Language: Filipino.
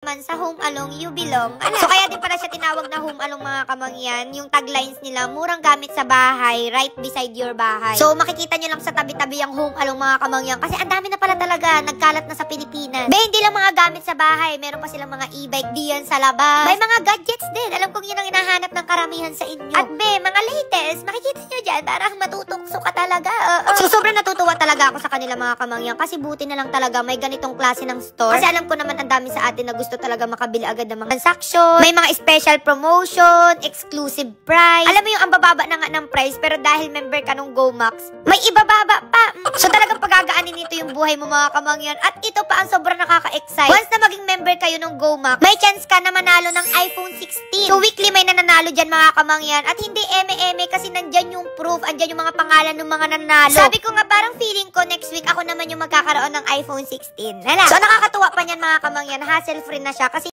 naman sa Home Along You Belong. So kaya din pala siya tinawag na Home Along mga kamangyan. Yung taglines nila, murang gamit sa bahay, right beside your bahay. So makikita nyo lang sa tabi-tabi yung Home Along mga kamangyan. Kasi ang dami na pala talaga, nagkalat na sa Pilipinas. Be, hindi lang mga gamit sa bahay. Meron pa silang mga e-bike diyan sa labas. May mga gadgets din. Alam kong yun ang hinahanap ng karamihan sa inyo. At be, mga latest, makikita nyo dyan, parang matutokso ka talaga. So sobrang natutuwa talaga ako sa kanila mga kamangyan. Kasi buti na lang talaga may ganitong klase ng store. Kasi alam ko naman ang dami sa atin na gusto talaga makabili agad ng mga transaction. May mga special promotion, exclusive price. Alam mo yung ang bababa na nga ng price, pero dahil member ka nung GoMax, may ibababa pa. So talagang pagagaanin nito yung buhay mo mga kamangyan. At ito pa ang sobrang nakaka-excite. Once na maging member kayo nung GoMax, may chance ka na manalo ng iPhone 16. So weekly may nananalo dyan mga kamangyan. At hindi eme-eme kasi nandyan yung proof, andyan yung mga pangalan ng mga nanalo. Sabi ko nga parang feeling ko next week ako naman yung magkakaroon ng iPhone 16. Hala. So nakakatuwa pa niyan mga kamangyan, hassle free na siya kasi